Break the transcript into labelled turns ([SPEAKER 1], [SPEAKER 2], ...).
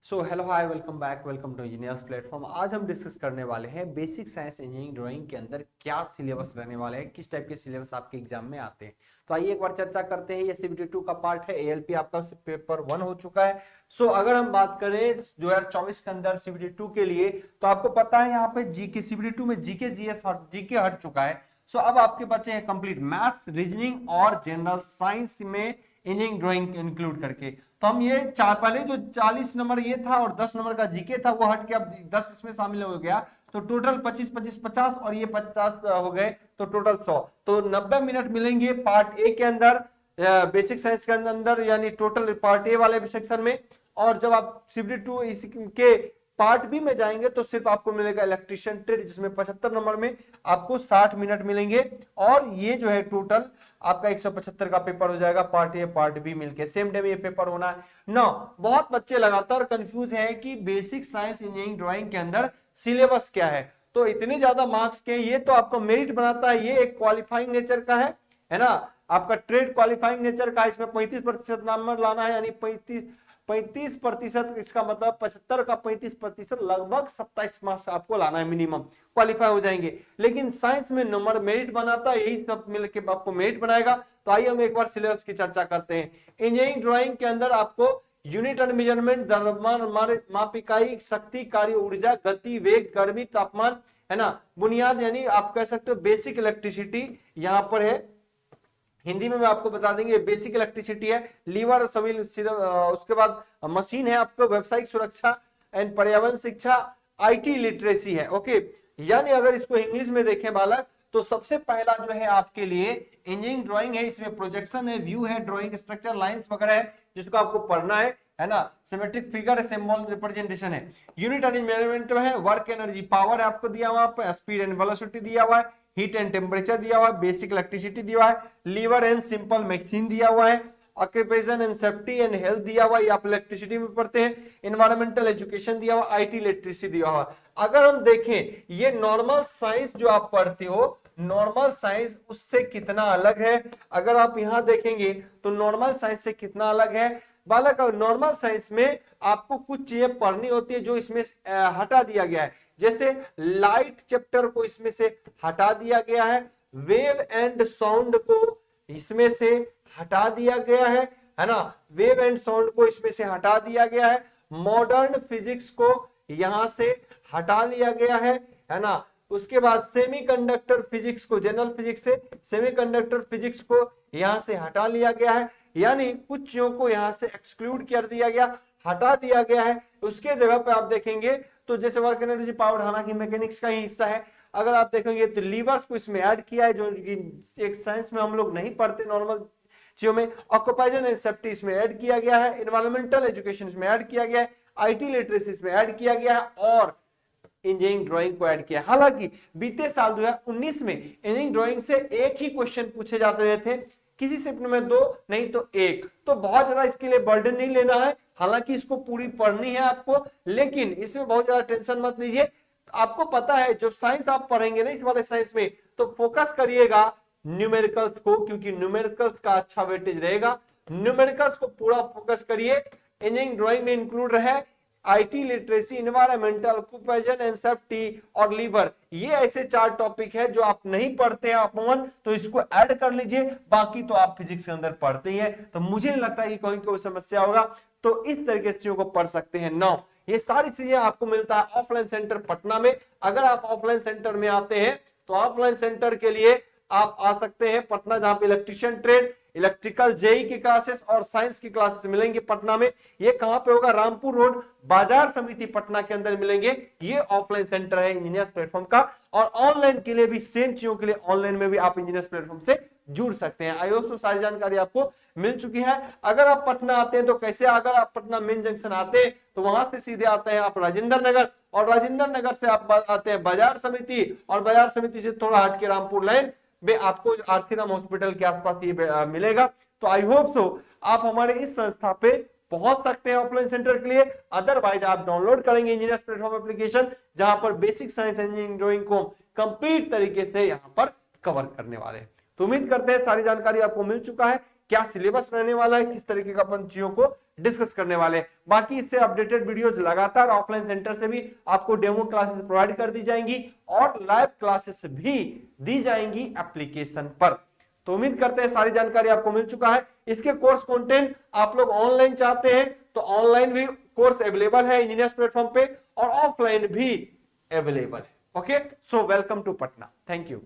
[SPEAKER 1] So hello hi welcome to Engineers Platform. आज हम discuss करने वाले हैं बेसिक साइंस इंजीनियरिंग ड्राइंग के अंदर क्या सिलेबस रहने वाले हैं, किस टाइप के सिलेबस आपके एग्जाम में आते हैं। तो आइए एक बार चर्चा करते हैं। ये सीबीटी 2 का पार्ट है, एएलपी आपका पेपर 1 हो चुका है। सो अगर हम बात करें 2024 के अंदर सीबीटी 2 के लिए, तो आपको पता है यहाँ पे जीके सीबीटी 2 में जीके जीएस जीके हट चुका है। सो अब आपके बचे हैं कंप्लीट मैथ्स, रीजनिंग और जनरल साइंस में इंजीनियरिंग ड्राइंग इंक्लूड करके। तो हम ये चार पहले जो 40 नंबर ये था और 10 नंबर का जीके था वो हट के अब 10 इसमें शामिल हो गया। तो टोटल 25 25 50 और ये 50 हो गए, तो टोटल 100। तो 90 मिनट मिलेंगे पार्ट ए के अंदर, बेसिक साइंस के अंदर, यानी टोटल पार्ट ए वाले सेक्शन में। और जब आप सीबीटी 2 के पार्ट बी में जाएंगे तो सिर्फ आपको मिलेगा इलेक्ट्रिशियन ट्रेड, जिसमें 75 नंबर में आपको 60 मिनट मिलेंगे। और ये जो है टोटल आपका 175 का पेपर हो जाएगा, पार्ट ए पार्ट बी मिलके सेम डे में ये पेपर होना है। नो, बहुत बच्चे लगातार कंफ्यूज हैं कि बेसिक साइंस इंजीनियरिंग ड्राइंग के अंदर सिलेबस क्या है। तो इतने ज्यादा मार्क्स के, ये तो आपको मेरिट बनाता है, ये एक क्वालिफाइंग नेचर का है ना। आपका ट्रेड क्वालिफाइंग नेचर का, इसमें 35% नंबर लाना है, यानी 35%। इसका मतलब 75 का 35%, लगभग 27 मार्क्स आपको लाना है मिनिमम, क्वालिफाई हो जाएंगे। लेकिन साइंस में नंबर मेरिट बनाता है, यही सब मिलकर आपको मेरिट बनाएगा। तो आइए हम एक बार सिलेबस की चर्चा करते हैं। इंजीनियरिंग ड्राइंग के अंदर आपको यूनिट एंड मेजरमेंट, द्रव्यमान, माप इकाई, शक्ति, कार्य, ऊर्जा, गति, वेग, गर्मी, तापमान, है ना। बुनियाद यानी आप कह सकते हो बेसिक इलेक्ट्रिसिटी यहाँ पर है, हिंदी में आपको बता देंगे बेसिक इलेक्ट्रिसिटी है। लीवर सभी, उसके बाद मशीन है आपको, व्यवसायिक सुरक्षा एंड पर्यावरण शिक्षा, आईटी लिटरेसी है। ओके, यानी अगर इसको इंग्लिश में देखें बालक, तो सबसे पहला जो है आपके लिए इंजीनियरिंग ड्राइंग है। इसमें प्रोजेक्शन है, व्यू है, ड्राइंग स्ट्रक्चर, लाइंस वगैरह है, जिसको आपको पढ़ना है ना। सिमेट्रिक फिगर, सिंबल रिप्रेजेंटेशन है। यूनिट एंड मेजरमेंट में है, वर्क एनर्जी पावर है आपको दिया हुआ पे, स्पीड एंड वेलोसिटी दिया हुआ है, हीट एंड टेम्परेचर दिया हुआ है, बेसिक इलेक्ट्रिसिटी दिया हुआ है, लीवर एंड सिंपल मशीन दिया हुआ है, occupation and safety and health दिया हुआ है, आप इलेक्ट्रिसिटी में पढ़ते हैं, एनवायरमेंटल एजुकेशन दिया हुआ, आईटी लिटरेसी दिया हुआ। अगर हम देखें ये नॉर्मल साइंस जो आप पढ़ते हो, नॉर्मल साइंस उससे कितना अलग है। अगर आप यहां देखेंगे तो नॉर्मल साइंस से कितना अलग है बालक। नॉर्मल साइंस में आपको कुछ चीजें पढ़नी होती है जो इसमें हटा दिया गया है। जैसे लाइट चैप्टर को इसमें से हटा दिया गया है, वेव एंड साउंड को इसमें से हटा दिया गया है ना। वेव एंड साउंड को इसमें से हटा दिया गया है। मॉडर्न फिजिक्स को यहां से हटा लिया गया है ना। उसके बाद सेमीकंडक्टर फिजिक्स को, जनरल फिजिक्स से सेमीकंडक्टर फिजिक्स को यहां से हटा लिया गया है, यानी कुछ चीजों को यहां से एक्सक्लूड कर दिया गया, हटा दिया गया है। उसके जगह पे आप देखेंगे तो जैसे वर्क एनर्जी पावर, हालांकि मैकेनिक्स का ही हिस्सा है। अगर आप देखेंगे तो लीवर्स को इसमें ऐड किया है, जो एक साइंस में हम लोग नहीं पढ़ते नॉर्मल चीजों में। ऑक्यूपेशन एंड सेफ्टी इसमें ऐड किया गया है, एनवायरमेंटल एजुकेशन इसमें ऐड किया गया है, आईटी लिटरेसी इसमें ऐड किया गया है, और इंजीनियरिंग ड्राइंग को ऐड किया। हालांकि बीते साल 2019 में इंजीनियरिंग ड्राइंग से एक ही क्वेश्चन पूछे जाते रहे थे, किसी शिफ्ट में 2 नहीं तो 1। तो बहुत ज्यादा इसके लिए बर्डन नहीं लेना है, हालांकि इसको पूरी पढ़नी है आपको, लेकिन इसमें बहुत ज्यादा टेंशन मत लीजिए। आपको पता है जब साइंस आप पढ़ेंगे ना इस वाले साइंस में, तो फोकस करिएगा न्यूमेरिकल्स को, क्योंकि न्यूमेरिकल्स का अच्छा वेटेज रहेगा। न्यूमेरिकल्स को पूरा फोकस करिए। इंजीनियरिंग ड्राइंग में इंक्लूड रहे IT literacy, environmental, occupation and safety और लीवर। ये ऐसे 4 टॉपिक है जो आप नहीं पढ़ते हैं आप मोहन, तो इसको ऐड कर लीजिए। बाकी तो आप फिजिक्स के अंदर पढ़ते ही हैं, तो मुझे नहीं लगता कि कोई समस्या होगा। तो इस तरीके से चीजों को पढ़ सकते हैं। 9 ये सारी चीजें आपको मिलता है ऑफलाइन सेंटर पटना में। अगर आप ऑफलाइन सेंटर में आते हैं तो ऑफलाइन सेंटर के लिए आप आ सकते हैं पटना, जहां पे इलेक्ट्रिशियन ट्रेड, इलेक्ट्रिकल जेई की क्लासेस और साइंस की क्लासेस मिलेंगे पटना में। ये कहां पे होगा? रामपुर रोड, बाजार समिति पटना के अंदर मिलेंगे। ये ऑफलाइन सेंटर है इंजीनियर्स प्लेटफॉर्म का। और ऑनलाइन के लिए भी सेम चीजों के लिए ऑनलाइन में भी आप इंजीनियर्स प्लेटफॉर्म से जुड़ सकते हैं। आई होप तो सारी जानकारी आपको मिल चुकी है। अगर आप पटना आते हैं तो कैसे? अगर आप पटना मेन जंक्शन आते हैं तो वहां से सीधे आते हैं आप राजेंद्र नगर, और राजेंद्र नगर से आप आते हैं बाजार समिति, और बाजार समिति से थोड़ा हट के रामपुर लाइन में आपको आरसी राम हॉस्पिटल के आसपास ये मिलेगा। तो आई होप सो आप हमारे इस संस्था पे पहुंच सकते हैं ऑफलाइन सेंटर के लिए। अदरवाइज आप डाउनलोड करेंगे इंजीनियर्स प्लेटफॉर्म एप्लीकेशन, जहां पर बेसिक साइंस इंजीनियरिंग ड्राइंग को कंप्लीट तरीके से यहां पर कवर करने वाले हैं। तो उम्मीद करते हैं सारी जानकारी आपको मिल चुका है। क्या सिलेबस रहने वाला है, किस तरीके का अपन चीजों को डिस्कस करने वाले हैं। बाकी इससे अपडेटेड वीडियोस लगातार ऑफलाइन सेंटर से भी आपको डेमो क्लासेस प्रोवाइड कर दी जाएंगी और लाइव क्लासेस भी दी जाएंगी एप्लीकेशन पर। तो उम्मीद करते हैं सारी जानकारी आपको मिल चुका है। इसके कोर्स कंटेंट आप लोग ऑनलाइन चाहते हैं तो ऑनलाइन भी कोर्स अवेलेबल है इंजीनियर्स प्लेटफॉर्म पे और ऑफलाइन भी अवेलेबल है। Okay, so welcome to Patna. Thank you.